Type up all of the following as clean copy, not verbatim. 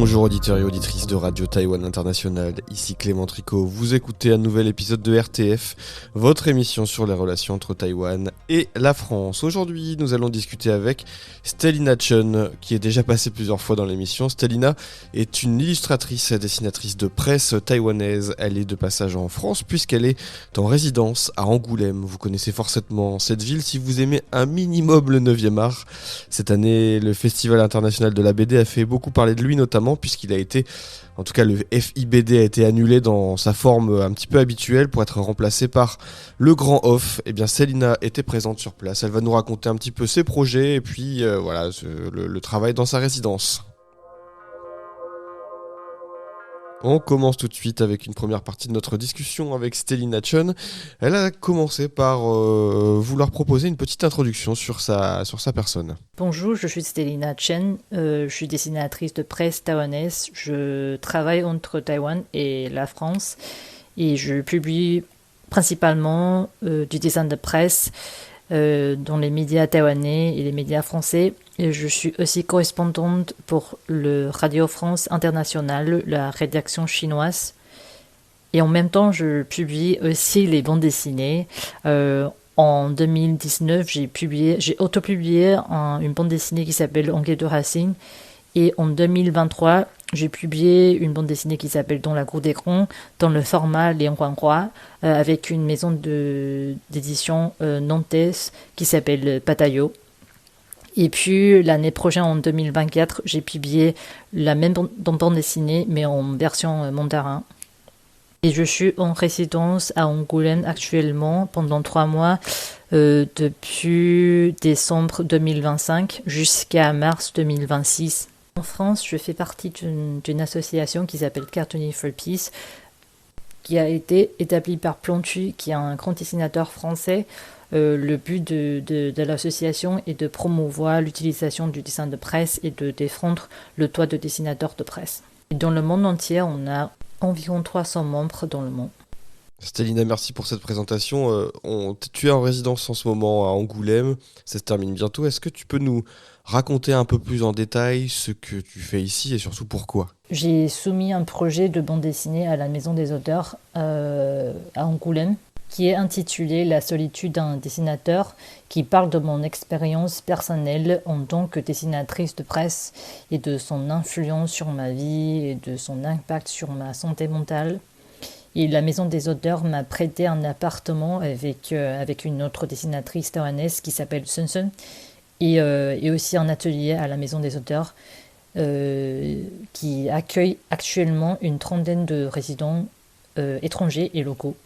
Bonjour auditeurs et auditrices de Radio Taïwan International, ici Clément Tricot. Vous écoutez un nouvel épisode de RTF, votre émission sur les relations entre Taïwan et la France. Aujourd'hui, nous allons discuter avec Stellina Chen, qui est déjà passée plusieurs fois dans l'émission. Stellina est une illustratrice et dessinatrice de presse taïwanaise. Elle est de passage en France puisqu'elle est en résidence à Angoulême. Vous connaissez forcément cette ville si vous aimez un minimum le 9e art. Cette année, le Festival international de la BD a fait beaucoup parler de lui, notamment puisqu'il a été, en tout cas le FIBD a été annulé dans sa forme un petit peu habituelle pour être remplacé par le Grand Off. Et bien Stellina était présente sur place, elle va nous raconter un petit peu ses projets et puis le travail dans sa résidence. On commence tout de suite avec une première partie de notre discussion avec Stellina Chen. Elle a commencé par vouloir proposer une petite introduction sur sa personne. Bonjour, je suis Stellina Chen, je suis dessinatrice de presse taïwanaise. Je travaille entre Taïwan et la France et je publie principalement du dessin de presse dans les médias taïwanais et les médias français. Et je suis aussi correspondante pour le Radio France International, la rédaction chinoise. Et en même temps, je publie aussi les bandes dessinées. En 2019, j'ai autopublié une bande dessinée qui s'appelle Enquête de Racine. Et en 2023, j'ai publié une bande dessinée qui s'appelle Dans la cour des grands, dans le format Lian Huanhua, avec une maison d'édition nantaise qui s'appelle Patayo. Et puis l'année prochaine, en 2024, j'ai publié la même bande dessinée, mais en version mandarin. Et je suis en résidence à Angoulême actuellement pendant 3 mois, depuis décembre 2025 jusqu'à mars 2026. En France, je fais partie d'une association qui s'appelle Cartooning for Peace, qui a été établie par Plantu, qui est un grand dessinateur français. Le but de l'association est de promouvoir l'utilisation du dessin de presse et de défendre le droit de dessinateur de presse. Et dans le monde entier, on a environ 300 membres dans le monde. Stellina, merci pour cette présentation. Tu es en résidence en ce moment à Angoulême, ça se termine bientôt. Est-ce que tu peux nous raconter un peu plus en détail ce que tu fais ici et surtout pourquoi ? J'ai soumis un projet de bande dessinée à la Maison des auteurs à Angoulême, qui est intitulé La solitude d'un dessinateur, qui parle de mon expérience personnelle en tant que dessinatrice de presse et de son influence sur ma vie et de son impact sur ma santé mentale. Et la Maison des auteurs m'a prêté un appartement avec une autre dessinatrice taïwanaise qui s'appelle Sun Sun, et aussi un atelier à la Maison des auteurs qui accueille actuellement une 30aine de résidents étrangers et locaux.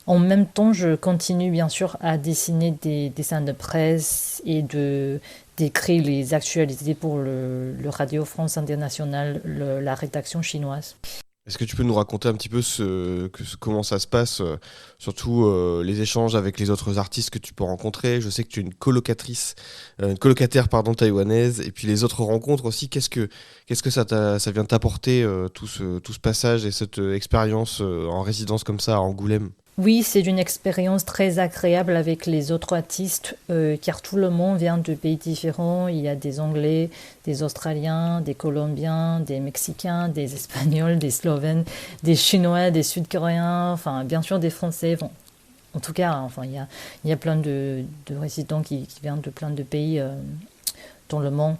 En même temps, je continue bien sûr à dessiner des dessins de presse et d'écrire les actualités pour le Radio France International, la rédaction chinoise. Est-ce que tu peux nous raconter un petit peu comment ça se passe, surtout les échanges avec les autres artistes que tu peux rencontrer ? Je sais que tu es une colocataire taïwanaise, et puis les autres rencontres aussi. Qu'est-ce que ça vient t'apporter, tout ce passage et cette expérience en résidence comme ça à Angoulême ? Oui, c'est une expérience très agréable avec les autres artistes, car tout le monde vient de pays différents. Il y a des Anglais, des Australiens, des Colombiens, des Mexicains, des Espagnols, des Slovènes, des Chinois, des Sud-Coréens, enfin bien sûr des Français. Bon, en tout cas, enfin il y a plein de résidents qui viennent de plein de pays dans le monde.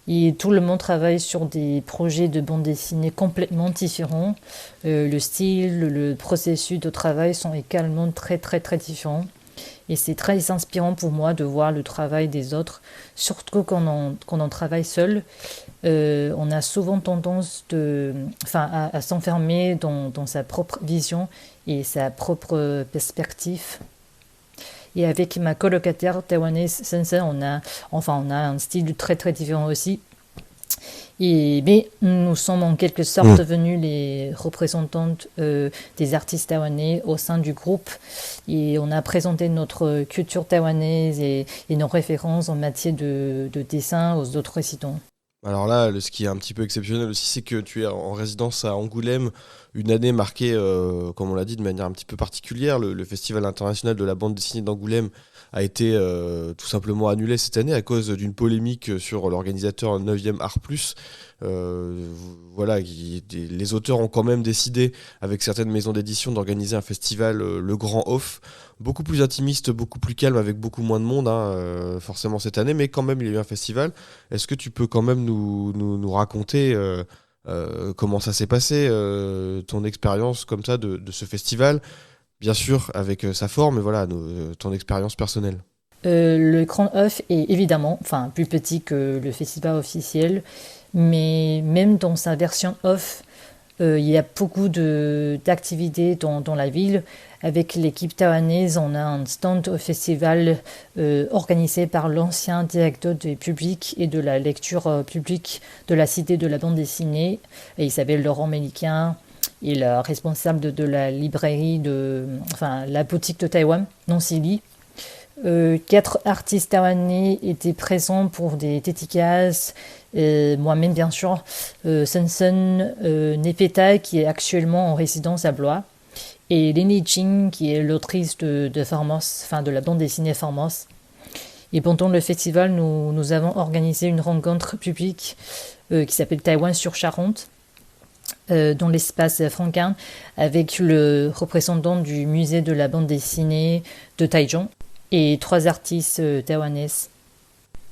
Et tout le monde travaille sur des projets de bande dessinée complètement différents. Le style, le processus de travail sont également très très très différents. Et c'est très inspirant pour moi de voir le travail des autres, surtout quand on travaille seul. On a souvent tendance à s'enfermer dans sa propre vision et sa propre perspective. Et avec ma colocataire taïwanaise Sensei, on a un style très très différent aussi. Mais nous sommes en quelque sorte devenus les représentantes des artistes taïwanais au sein du groupe. Et on a présenté notre culture taïwanaise et nos références en matière de dessin aux autres résidents. Alors là, ce qui est un petit peu exceptionnel aussi, c'est que tu es en résidence à Angoulême, une année marquée, comme on l'a dit, de manière un petit peu particulière. Le Festival international de la bande dessinée d'Angoulême a été tout simplement annulé cette année à cause d'une polémique sur l'organisateur 9e Art Plus. Voilà, les auteurs ont quand même décidé, avec certaines maisons d'édition, d'organiser un festival, le Grand Off, beaucoup plus intimiste, beaucoup plus calme, avec beaucoup moins de monde, hein, forcément cette année, mais quand même il y a eu un festival. Est-ce que tu peux quand même nous raconter comment ça s'est passé, ton expérience comme ça de ce festival, bien sûr avec sa forme, mais voilà, ton expérience personnelle. Le Grand Off est évidemment, enfin, plus petit que le festival officiel, mais même dans sa version off, il y a beaucoup d'activités dans la ville. Avec l'équipe taïwanaise, on a un stand au festival organisé par l'ancien directeur du public et de la lecture publique de la Cité de la bande dessinée. Et il s'appelle Laurent Méliquin. Il est responsable de la librairie, enfin, la boutique de Taïwan, Nancy Lee. 4 artistes taïwanais étaient présents pour des dédicaces. Moi-même, bien sûr, Sun Sun Nepeta, qui est actuellement en résidence à Blois, et Leni Jing, qui est l'autrice de Formos, enfin de la bande dessinée Formos. Et pendant le festival, nous avons organisé une rencontre publique qui s'appelle Taïwan sur Charente, dans l'espace Franquin, avec le représentant du musée de la bande dessinée de Taichung et 3 artistes taïwanaises.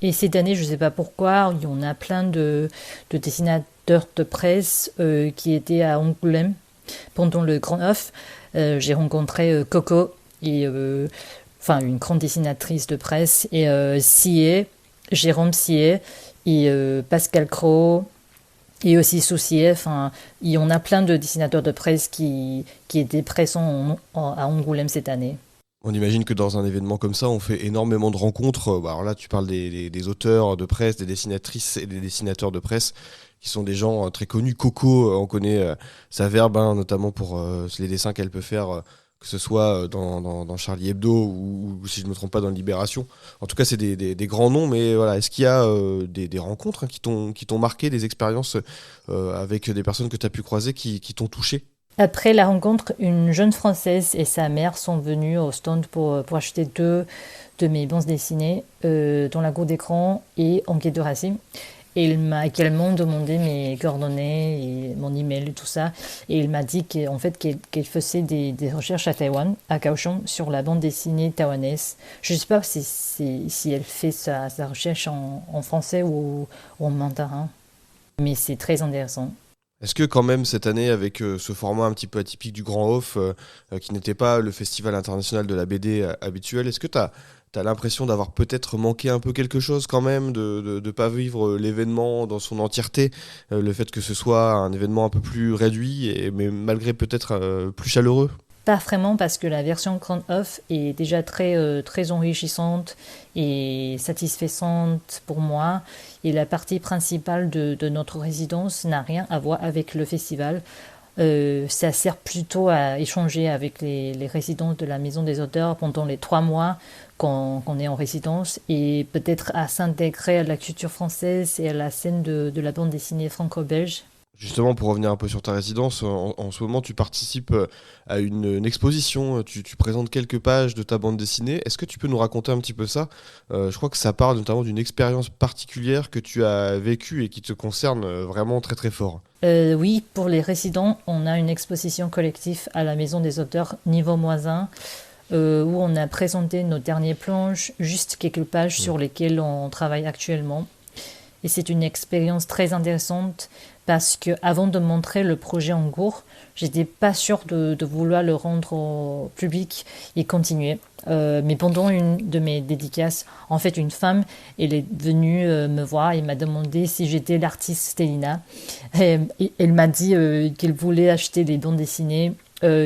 Et cette année, je ne sais pas pourquoi, il y en a plein de dessinateurs de presse qui étaient à Angoulême pendant le Grand Off. J'ai rencontré Coco, et, enfin une grande dessinatrice de presse, et Sié, Jérôme Sié, et Pascal Cros, et aussi Soucié. Enfin, il y en a plein de dessinateurs de presse qui étaient présents à Angoulême cette année. On imagine que dans un événement comme ça, on fait énormément de rencontres. Alors là, tu parles des auteurs de presse, des dessinatrices et des dessinateurs de presse, qui sont des gens très connus. Coco, on connaît sa verbe, hein, notamment pour les dessins qu'elle peut faire, que ce soit dans Charlie Hebdo ou, si je ne me trompe pas, dans Libération. En tout cas, c'est des grands noms, mais voilà, est-ce qu'il y a des rencontres, hein, qui t'ont marqué, des expériences avec des personnes que tu as pu croiser qui t'ont touché? Après la rencontre, une jeune Française et sa mère sont venues au stand pour acheter 2 de mes bandes dessinées, dans la cour d'écran et en quai de racine. Et il m'a également demandé mes coordonnées et mon email et tout ça. Et il m'a dit qu'en fait, qu'elle faisait des recherches à Taïwan, à Kaohsiung, sur la bande dessinée taïwanaise. Je ne sais pas si elle fait sa recherche en français ou en mandarin, mais c'est très intéressant. Est-ce que quand même cette année, avec ce format un petit peu atypique du Grand Off, qui n'était pas le festival international de la BD habituel, est-ce que tu as l'impression d'avoir peut-être manqué un peu quelque chose quand même, de ne pas vivre l'événement dans son entièreté, le fait que ce soit un événement un peu plus réduit, mais malgré peut-être plus chaleureux? Pas vraiment, parce que la version Grand Off est déjà très enrichissante et satisfaisante pour moi. Et la partie principale de notre résidence n'a rien à voir avec le festival. Ça sert plutôt à échanger avec les résidents de la Maison des auteurs pendant les 3 mois qu'on est en résidence, et peut-être à s'intégrer à la culture française et à la scène de la bande dessinée franco-belge. Justement, pour revenir un peu sur ta résidence, en ce moment, tu participes à une exposition, tu présentes quelques pages de ta bande dessinée. Est-ce que tu peux nous raconter un petit peu ça? Je crois que ça parle notamment d'une expérience particulière que tu as vécue et qui te concerne vraiment très très fort. Oui, pour les résidents, on a une exposition collective à la Maison des auteurs Niveau Moisin, où on a présenté nos dernières planches, juste quelques pages sur lesquelles on travaille actuellement. Et c'est une expérience très intéressante parce que avant de montrer le projet en cours, j'étais pas sûre de vouloir le rendre au public et continuer. Mais pendant une de mes dédicaces, en fait, une femme, elle est venue me voir et m'a demandé si j'étais l'artiste Stélina. Et elle m'a dit qu'elle voulait acheter les bandes dessinées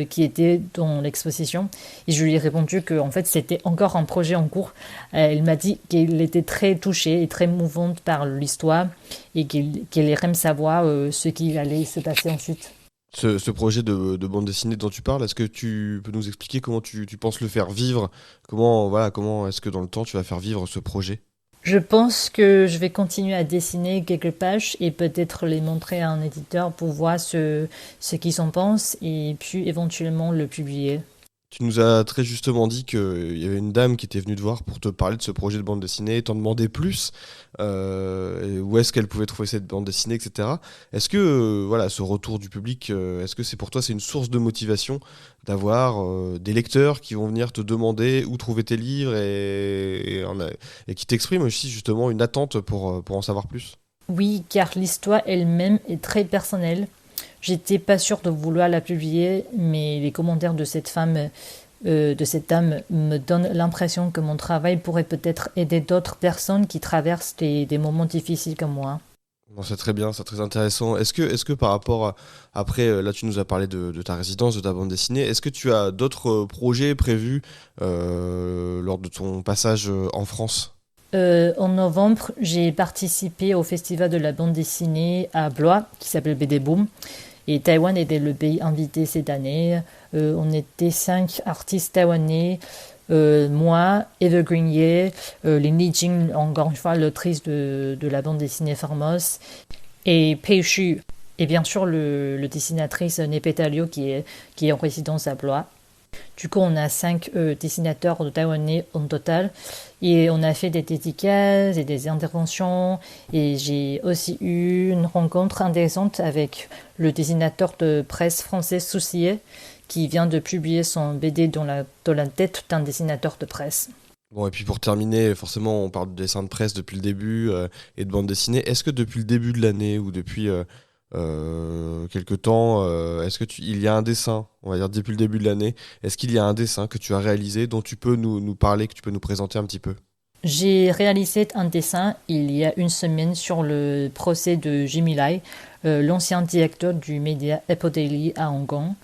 qui étaient dans l'exposition, et je lui ai répondu que en fait c'était encore un projet en cours. Elle m'a dit qu'elle était très touchée et très mouvante par l'histoire, et qu'elle aimerait savoir ce qui allait se passer ensuite. Ce projet de bande dessinée dont tu parles, est-ce que tu peux nous expliquer comment tu penses le faire vivre? Comment est-ce que dans le temps tu vas faire vivre ce projet? Je pense que je vais continuer à dessiner quelques pages et peut-être les montrer à un éditeur pour voir ce qu'ils en pensent et puis éventuellement le publier. Tu nous as très justement dit qu'il y avait une dame qui était venue te voir pour te parler de ce projet de bande dessinée, t'en demander plus, et où est-ce qu'elle pouvait trouver cette bande dessinée, etc. Est-ce que voilà, ce retour du public, est-ce que c'est pour toi c'est une source de motivation d'avoir des lecteurs qui vont venir te demander où trouver tes livres et qui t'expriment aussi justement une attente pour en savoir plus? Oui, car l'histoire elle-même est très personnelle. J'étais pas sûre de vouloir la publier, mais les commentaires de cette femme, de cette dame, me donnent l'impression que mon travail pourrait peut-être aider d'autres personnes qui traversent des moments difficiles comme moi. Bon, c'est très bien, c'est très intéressant. Est-ce que par rapport après, là tu nous as parlé de ta résidence, de ta bande dessinée, est-ce que tu as d'autres projets prévus lors de ton passage en France? En novembre, j'ai participé au festival de la bande dessinée à Blois, qui s'appelle BD Boom. Et Taïwan était le pays invité cette année. On était 5 artistes taïwanais. Moi, Evergreen Ye, Lin Lijing, encore une fois l'autrice de la bande dessinée Formos, et Pei Xu, et bien sûr le dessinatrice Nepeta Liu qui est en résidence à Blois. Du coup, on a 5 dessinateurs de taïwanais en total. Et on a fait des dédicaces et des interventions. Et j'ai aussi eu une rencontre intéressante avec le dessinateur de presse français Soucier, qui vient de publier son BD dans la tête d'un dessinateur de presse. Bon, et puis pour terminer, forcément, on parle de dessin de presse depuis le début et de bande dessinée. Est-ce que depuis le début de l'année ou depuis quelque temps, est-ce que il y a un dessin, on va dire depuis le début de l'année, est-ce qu'il y a un dessin que tu as réalisé dont tu peux nous parler, que tu peux nous présenter un petit peu? J'ai réalisé un dessin il y a une semaine sur le procès de Jimmy Lai, l'ancien directeur du média Apple Daily à Hong Kong,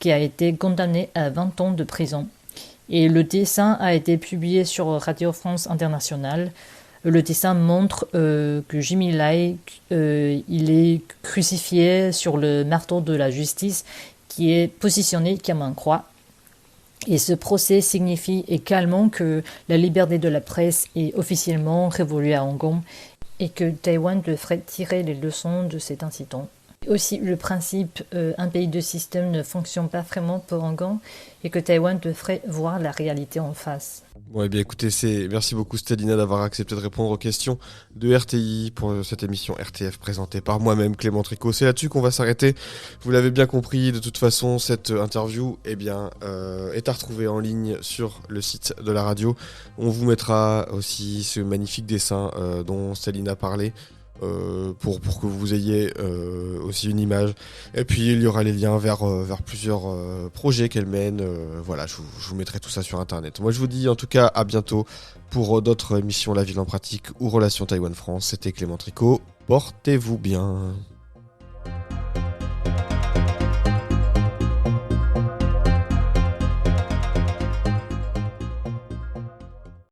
qui a été condamné à 20 ans de prison. Et le dessin a été publié sur Radio France Internationale. Le dessin montre que Jimmy Lai il est crucifié sur le marteau de la justice qui est positionné comme une croix. Et ce procès signifie également que la liberté de la presse est officiellement révolue à Hong Kong et que Taïwan devrait tirer les leçons de cet incident. Aussi, le principe un pays de système ne fonctionne pas vraiment pour Hong Kong et que Taïwan devrait voir la réalité en face. Bon, eh bien écoutez, merci beaucoup Stelina d'avoir accepté de répondre aux questions de RTI pour cette émission RTF présentée par moi-même, Clément Tricot. C'est là-dessus qu'on va s'arrêter. Vous l'avez bien compris, de toute façon, cette interview est à retrouver en ligne sur le site de la radio. On vous mettra aussi ce magnifique dessin dont Stelina parlait. Pour que vous ayez aussi une image. Et puis il y aura les liens vers plusieurs projets qu'elle mène. Voilà, je vous mettrai tout ça sur internet. Moi je vous dis en tout cas à bientôt pour d'autres émissions La Ville en pratique ou Relations Taïwan-France. C'était Clément Tricot. Portez-vous bien.